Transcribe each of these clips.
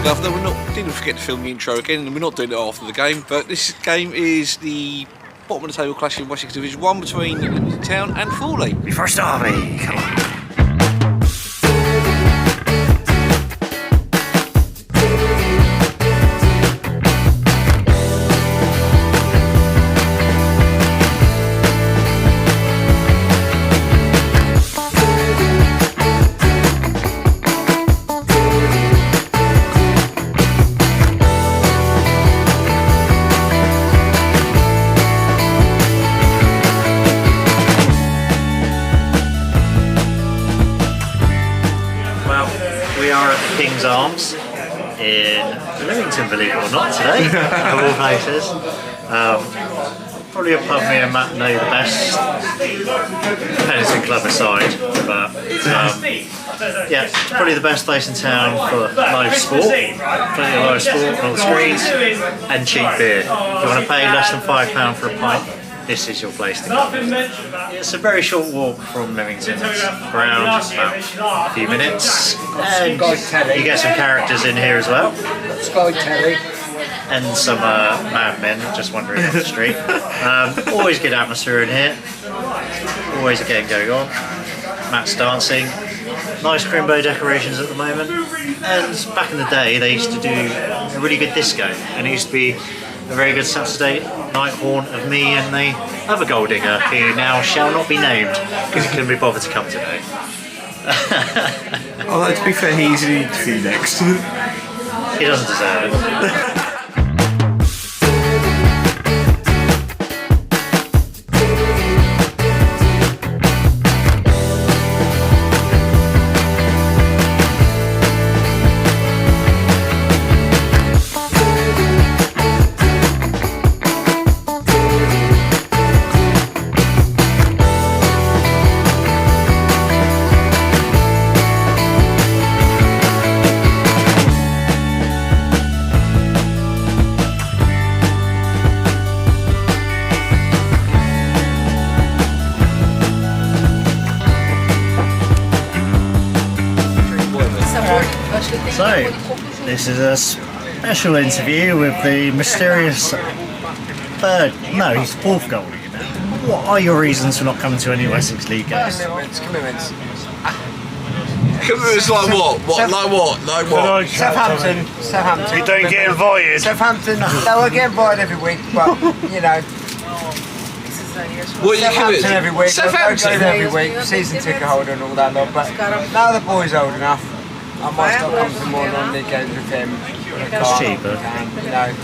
stuff. No, didn't forget to film the intro again, and we're not doing it after the game. But this game is the bottom of the table clash in Wessex Division 1 between Lymington Town and Fawley. Your first derby, come on. We are at the King's Arms in Lymington, believe it or not, today, of all places. Probably a pub me and Matt know the best, Pennington Club aside, but yeah, it's probably the best place in town for live sport, plenty of live sport on all the screens, and cheap beer. If you want to pay less than £5 for a pint, this is your place to go. It's a very short walk from Lymington ground, just about a few minutes, and you get some characters in here as well. Sky Telly. And some madmen just wandering off the street. Always good atmosphere in here, always a game going on. Matt's dancing, nice crimbo decorations at the moment, and back in the day they used to do a really good disco, and it used to be a very good Saturday night haunt of me and the other gold digger, who now shall not be named because he couldn't be bothered to come today. Although to be fair, he's in the interview next. He doesn't deserve it. So, this is a special interview with the mysterious third, no, he's fourth goal digger now. What are your reasons for not coming to any Wessex League games? Commitments. It's like what? Like what? Southampton. You don't get invited. Southampton, no, I get invited every week, but, you know. What are you Southampton every week, Southampton every week, season ticket holder and all that lot, but now the boy's old enough, I might start coming to more non-league games with him. It's cheaper. You know.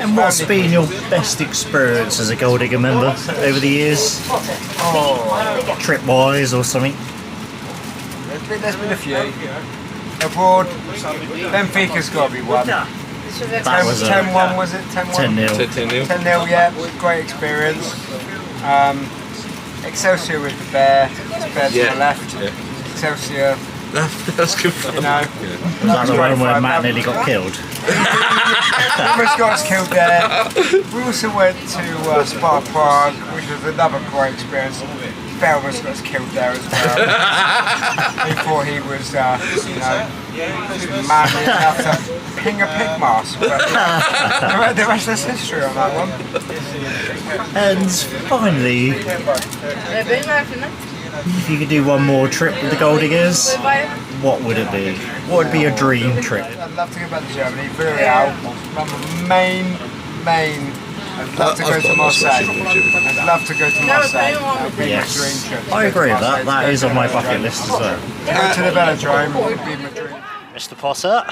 And what's been your best experience as a gold digger member over the years? Oh, Trip-wise or something? there's been a few. Abroad, Benfica's got to be one. That was 10-1 was it? 10-1? 10-0. 10-0, yeah, great experience. Excelsior with the bear, it's bear to the left. Yeah. Excelsior. That's good fun. You know, Was that the one where Matt nearly got killed? Almost got us killed there. We also went to Spa Prague, which was another great experience. Bear almost got us killed there as well. Before he was, you know, manly enough to ping a pig mask. But the rest is history on that one. And finally, if you could do one more trip with the gold diggers, what would it be? What would be your dream trip? I'd love to go back to Germany, Villarreal. I'd love to go to Marseille. I'd love to go to Marseille. That would be my dream trip. I agree with that. That is on my bucket list as well. Go to the velodrome would be my dream. Mr. Potter.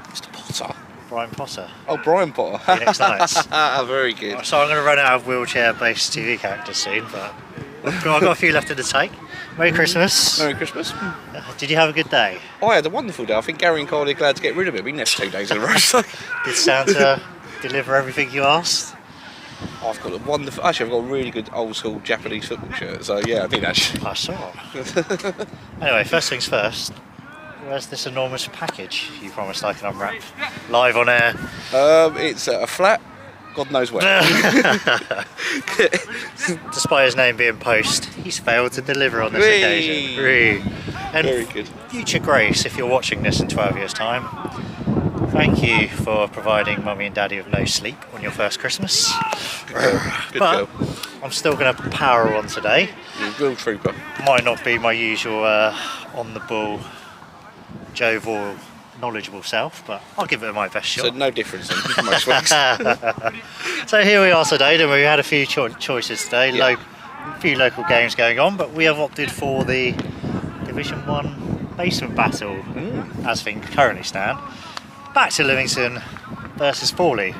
Mr. Potter. Brian Potter. Oh, Brian Potter. Phoenix Knights. Very good. So I'm going to run out of wheelchair-based TV characters soon, but I've got a few left in the tank. Merry Christmas. Merry Christmas. Did you have a good day? I had a wonderful day. I think Gary and Carly are glad to get rid of it. We've been there for 2 days in a row. So. Did Santa deliver everything you asked? I've got a wonderful. Actually, I've got a really good old school Japanese football shirt. So yeah, I think that's. I saw. Anyway, first things first. Where's this enormous package you promised I can unwrap live on air? It's a flat. God knows where. Despite his name being Post, he's failed to deliver on this occasion. And very good. Future Grace, if you're watching this in 12 years' time, Thank you for providing Mummy and Daddy with no sleep on your first Christmas. Good But girl. I'm still going to power on today. You're a real trooper. Might not be my usual on the ball, jovial, knowledgeable self, but I'll give it my best shot. So no difference then from most weeks. So here we are today, and we had a few choices today. Yeah. A few local games going on, but we have opted for the Division 1 basement battle, as things currently stand. Back to Lymington versus Fawley.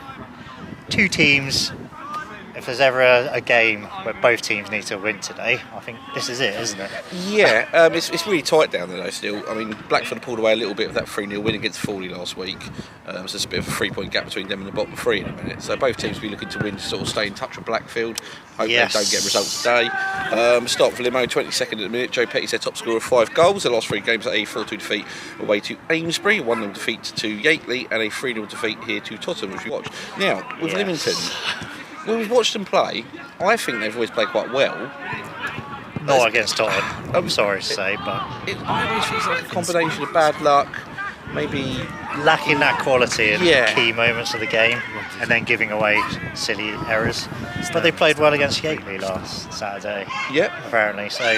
Two teams. If there's ever a game where both teams need to win today, I think this is it, isn't it? Yeah, it's really tight down there though still. I mean, Blackford pulled away a little bit of that 3-0 win against Fawley last week. So there's a bit of a 3-point gap between them and the bottom three in a minute. So both teams will be looking to win to sort of stay in touch with Blackfield. Hope they don't get results today. Start for Limo, 22nd at the minute. Joe Petty's their top scorer of 5 goals. The last 3 games at a 4-2 defeat away to Amesbury, a 1-0 defeat to Yateley, and a 3-0 defeat here to Tottenham, which we watched. Now, with Lymington, when we've watched them play, I think they've always played quite well. Not against Tottenham, I'm sorry to say, but It always feels like a combination of bad luck, maybe lacking that quality in Yeah. key moments of the game, and then giving away silly errors. But they played well against Yateley last Saturday, apparently. So,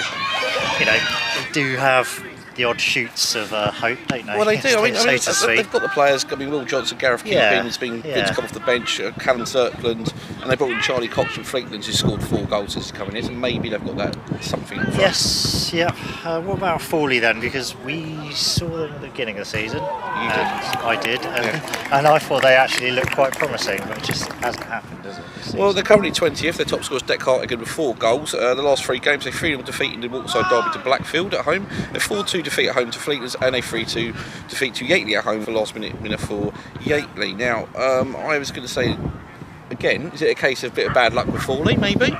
you know, they do have the odd shoots of hope, don't they? Well, they do. I mean, so to speak. they've got the players. I mean, Will Johnson, Gareth Kingpin's been good to come off the bench, Callum Zirkland, and they brought in Charlie Cox from Fleetlands, who scored 4 goals since coming in. So maybe they've got that something. Yes, yeah. What about Fawley then? Because we saw them at the beginning of the season. You did. I did, and I thought they actually looked quite promising, but it just hasn't happened, does it? this Well, season? they're currently 20th. Their top scorer is Deck Hartigan with 4 goals. The last 3 games, a 3-0 defeat in the Waterside Derby to Blackfield at home, a 4-2 defeat at home to Fleetlands, and a 3-2 defeat to Yateley at home for last minute winner for Yateley. Now, I was going to say, again, is it a case of a bit of bad luck with Fawley, maybe?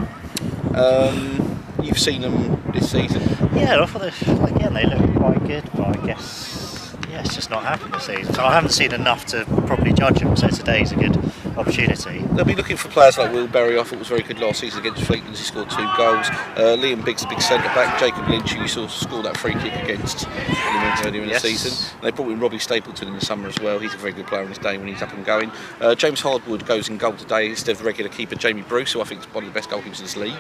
You've seen them this season. Yeah, I thought they looked quite good, but I guess it's just not happened this season. So I haven't seen enough to properly judge them. So today's a good opportunity. They'll be looking for players like Will Berry. I thought was very good last season against Fleetlands. He scored 2 goals. Liam Biggs, a big centre back. Jacob Lynch, who you saw score that free kick against earlier in the season. And they brought in Robbie Stapleton in the summer as well. He's a very good player on his day when he's up and going. James Hardwood goes in goal today instead of the regular keeper Jamie Bruce, who I think is one of the best goalkeepers in this league.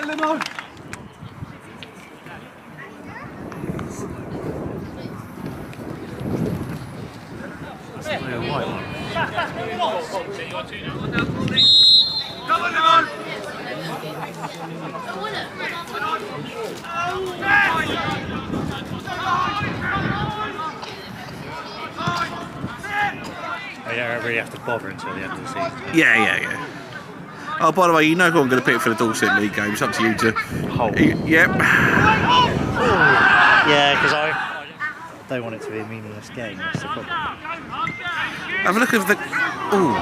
Limo! I don't really have to bother until the end of the season. Yeah. Oh, by the way, you know who I'm going to pick for the Dorset League game. It's up to you to... Yep. Yeah, because I don't want it to be a meaningless game. That's the problem. Have a look at the... Ooh.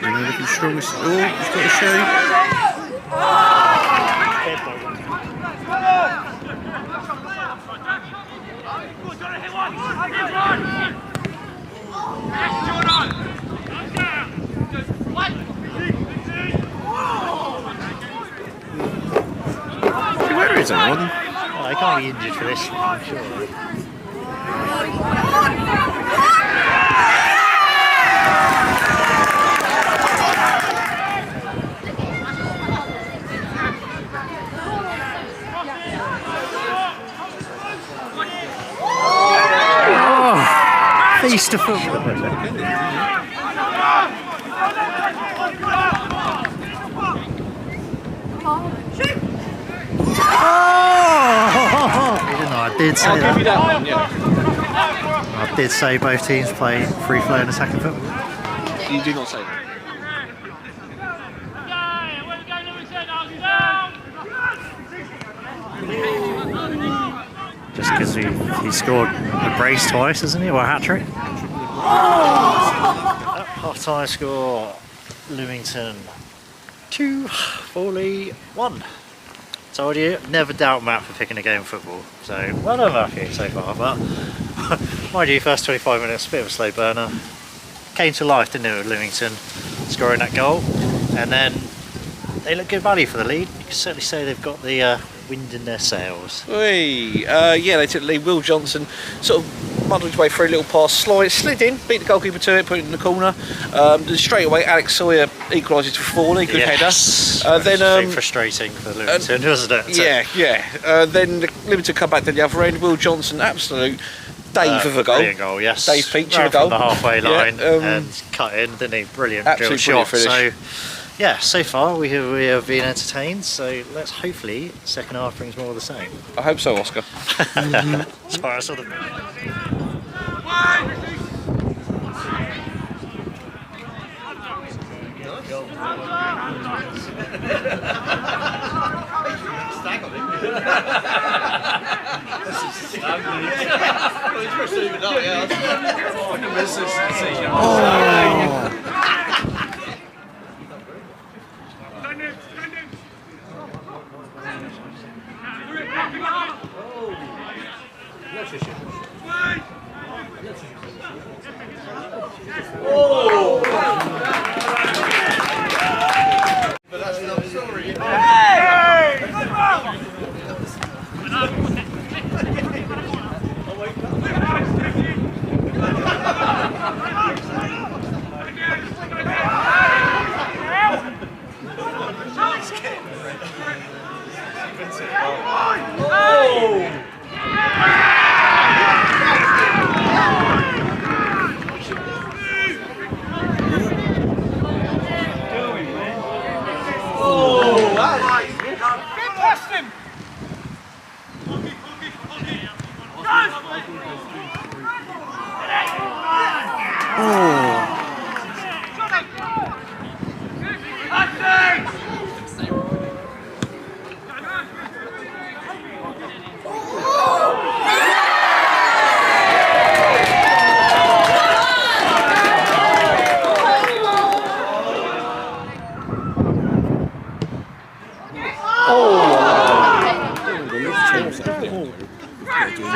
Really looking strongest... Oh, he's got a shave. Where is everyone? Well, they can't be injured for this, I'm sure. Feast of football. I did say that. Give you that one, yeah. I did say both teams play free flow and attacking football. You do not say that. Just because he scored a brace twice, isn't he? Or a hat-trick. Half-time score, Lymington 2, Fawley 1. Told you, never doubt Matt for picking a game of football. So, well done Matthew so far, but mind you, first 25 minutes, a bit of a slow burner. came to life, didn't it, with Lymington scoring that goal, and then they look good value for the lead. You can certainly say they've got the wind in their sails. Yeah, they took the lead. Will Johnson sort of muddled his way through a little pass, slid in, beat the goalkeeper to it, put it in the corner. Then straight away, Alex Sawyer equalises for Fawley, good header. Then frustrating for Lymington, wasn't it? Then Lymington come back to the other end. Will Johnson, absolute Dave of a goal. Brilliant goal, yes. Dave Peach of a from goal. the halfway line and cut in, didn't he? Brilliant little shot. So, yeah, so far we have been entertained. So let's hopefully second half brings more of the same. I hope so, Oscar. Sorry, I saw the.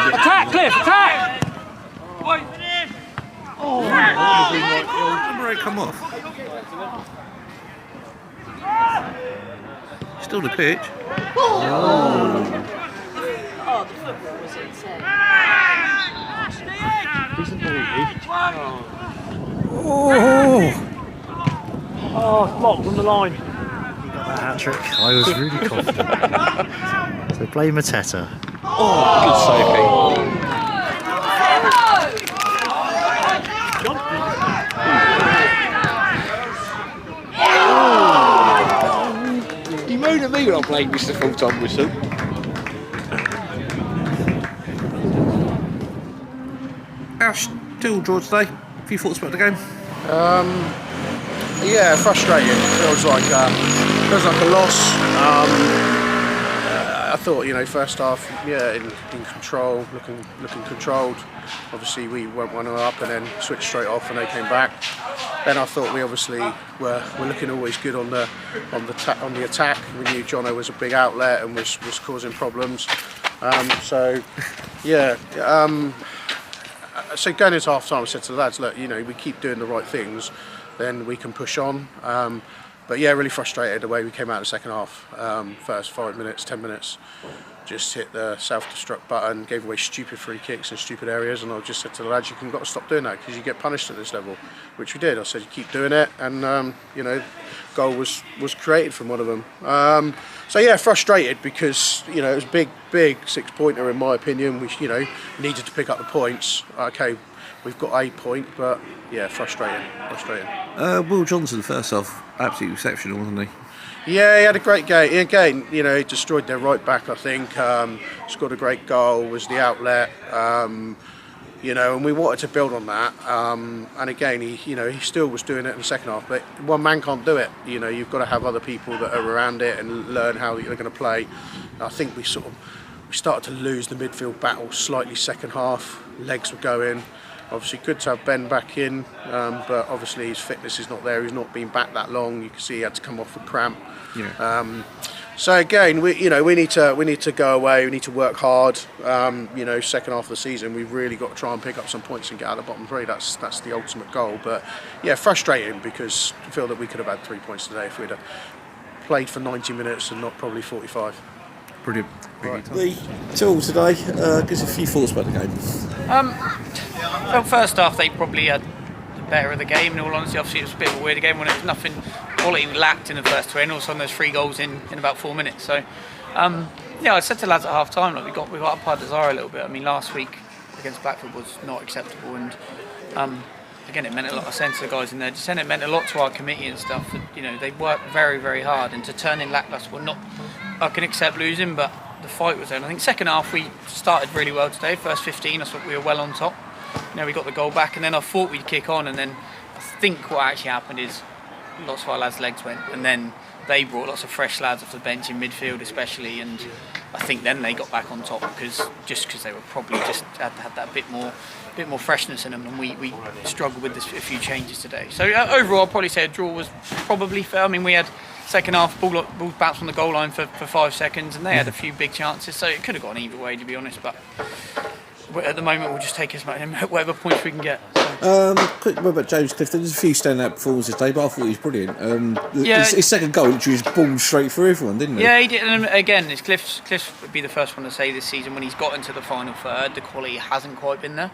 Attack, Cliff, attack! Where did it come off? Still the pitch. Oh, the football was insane. Oh, blocked on the line. That hat trick. I was really confident. So play Mateta. Good save, Pete. You moaned at me when I played Mr. Full-Time Whistle. Ash, still draw today. A few thoughts about the game? Yeah, frustrating. Feels like a loss. I thought, first half, in control, looking controlled. Obviously, we went 1-0 up and then switched straight off, and they came back. Then I thought we obviously were looking always good on the attack. We knew Jono was a big outlet and was causing problems. So going into half time, I said to the lads, look, we keep doing the right things, then we can push on. But yeah, really frustrated the way we came out in the second half. First 5 minutes, 10 minutes, just hit the self-destruct button, gave away stupid free kicks in stupid areas, and I just said to the lads, you've got to stop doing that because you get punished at this level, which we did. I said, you keep doing it, and goal was created from one of them. So yeah, frustrated because it was a big 6-pointer in my opinion. We needed to pick up the points. Okay, we've got a point, but yeah, frustrating. Will Johnson, first off, absolutely exceptional, wasn't he? Yeah, he had a great game. Again, he destroyed their right back, I think. Scored a great goal, was the outlet. And we wanted to build on that. And again, he still was doing it in the second half. But one man can't do it. You've got to have other people that are around it and learn how they're going to play. And I think we started to lose the midfield battle slightly second half. Legs were going. Obviously good to have Ben back in, but obviously his fitness is not there. He's not been back that long. You can see he had to come off with cramp. Yeah. So again, we need to go away. We need to work hard. Second half of the season, we've really got to try and pick up some points and get out of the bottom three. That's the ultimate goal. But yeah, frustrating because I feel that we could have had 3 points today if we'd have played for 90 minutes and not probably 45. Brilliant. The tool today gives a few thoughts about the game. Well, first half they probably had the better of the game. In all honesty, obviously it was a bit of a weird game when there was nothing quality lacked in the first 20, and all of a sudden there's 3 goals in about 4 minutes. So, I said to the lads at half time, like we got up our desire a little bit. I mean, last week against Blackpool was not acceptable, and again, it meant a lot of sense to the guys in there. Just saying, it meant a lot to our committee and stuff. That, they worked very, very hard, and to turn in lacklustre, I can accept losing, but the fight was there. And I think second half we started really well today. First 15, I thought we were well on top. We got the goal back, and then I thought we'd kick on, and then I think what actually happened is lots of our lads' legs went, and then they brought lots of fresh lads off the bench in midfield especially, and I think then they got back on top because they were probably just had that bit more freshness in them, and we struggled with a few changes today. So overall I'll probably say a draw was probably fair. I mean, we had second half ball bounced on the goal line for 5 seconds, and they had a few big chances, so it could have gone either way, to be honest, but at the moment we'll just take as much whatever points we can get. Quick word about James Clifton. There's a few standout performances today, but I thought he was brilliant. His second goal literally just balled straight through everyone, didn't he? Yeah, he did. And again, Cliff would be the first one to say this season, when he's got into the final third, the quality hasn't quite been there.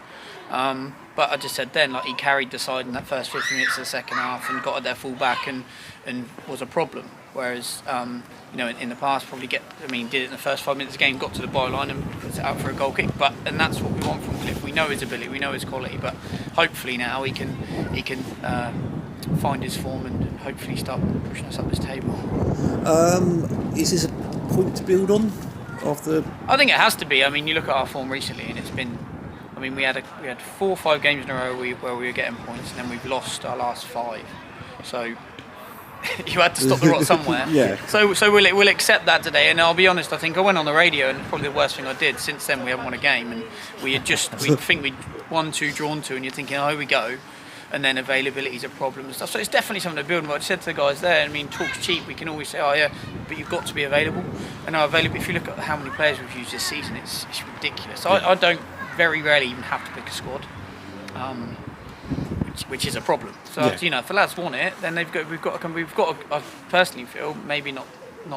But I just said then, like, he carried the side in that first 50 minutes of the second half and got at their full back and was a problem. Whereas, in the past, did it in the first 5 minutes of the game, got to the byline and put it out for a goal kick. And that's what we want from Cliff. We know his ability, we know his quality, but hopefully now he can find his form and hopefully start pushing us up this table. Is this a point to build on? I think it has to be. I mean, you look at our form recently, and it's been. I mean, we had 4 or 5 games in a row where we were getting points, and then we've lost our last 5. So you had to stop the rot somewhere. Yeah. So we'll accept that today. And I'll be honest, I think I went on the radio, and probably the worst thing I did. Since then, we haven't won a game, and we think we'd won 2, drawn 2, and you're thinking, oh, here we go. And then availability is a problem and stuff. So it's definitely something to build on. But I said to the guys there, I mean, talk's cheap. We can always say, oh yeah, but you've got to be available. And now available. If you look at how many players we've used this season, it's ridiculous. I don't very rarely even have to pick a squad, which is a problem. So if the lads want it, then we've got to. I personally feel maybe not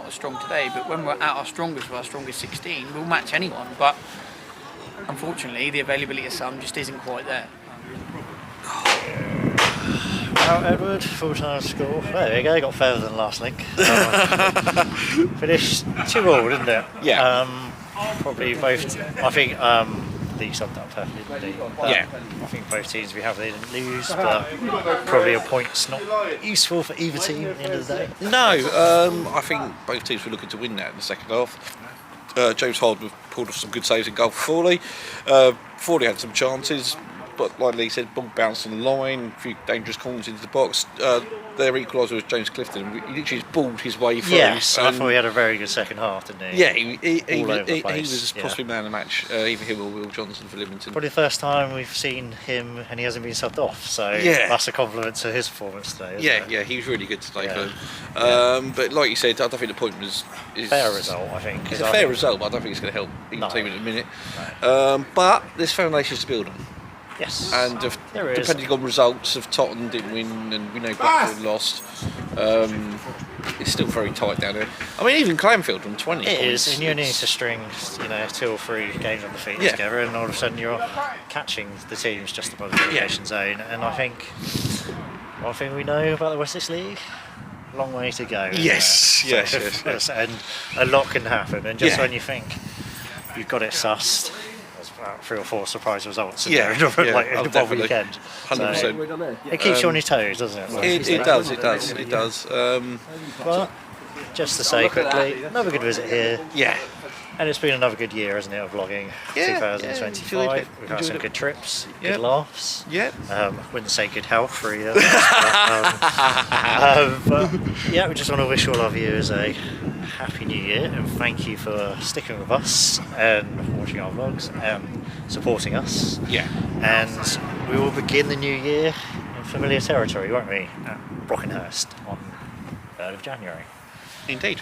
as strong today, but when we're at our strongest, with our strongest 16, we'll match anyone. But unfortunately, the availability of some just isn't quite there. Well, Edward, full-time score. There you go, got further than last link. Finished 2-2, didn't it? Yeah. Probably both. I think Lee summed up perfectly. Yeah. I think both teams they didn't lose, but probably a point's not useful for either team at the end of the day. No, I think both teams were looking to win that in the second half. James Hardman pulled off some good saves in goal for Fawley. Fawley had some chances, but like Lee said, ball bounced on the line, a few dangerous corners into the box. Their equaliser was James Clifton. He literally just balled his way through. Yes, I thought he had a very good second half, didn't he? Yeah, he place. was possibly man of the match, either him or Will Johnson for Lymington. Probably the first time we've seen him and he hasn't been subbed off, so that's a compliment to his performance today. Yeah, he was really good today. But like you said, I don't think the point was... fair result, I think. It's a fair result, but I don't think it's going to help either team in a minute. No. But there's foundations to build on. Yes, and depending on results, if Tottenham didn't win and we know Blackpool lost, it's still very tight down there. I mean, even Clanfield on 20 it points. Is, and you need to string 2 or 3 games on the feet together, and all of a sudden you're catching the teams just above the relegation zone. And I think one thing we know about the Wessex League, long way to go. Yes. And a lot can happen, and just when you think you've got it sussed, 3 or 4 surprise results in there in one weekend. 100%. So it keeps you on your toes, doesn't it? It does. But just to say quickly, another good visit here. Yeah. And it's been another good year, hasn't it, of vlogging? 2025. We've had some good trips, good laughs. Yeah. Wouldn't say good health for either. But we just want to wish all our viewers a happy new year, and thank you for sticking with us and watching our vlogs and supporting us. Yeah. And we will begin the new year in familiar territory, won't we? At Brockenhurst on 3rd of January. Indeed.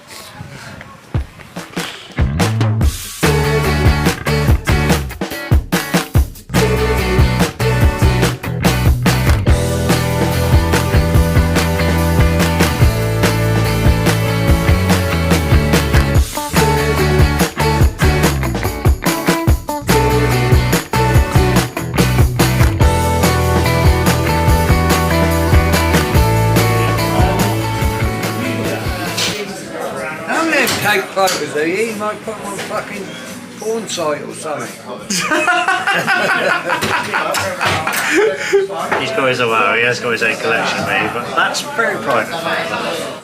him take photos, do you? He might put them on fucking porn site or something. He's got his own, he has got his own collection, maybe, but that's very private.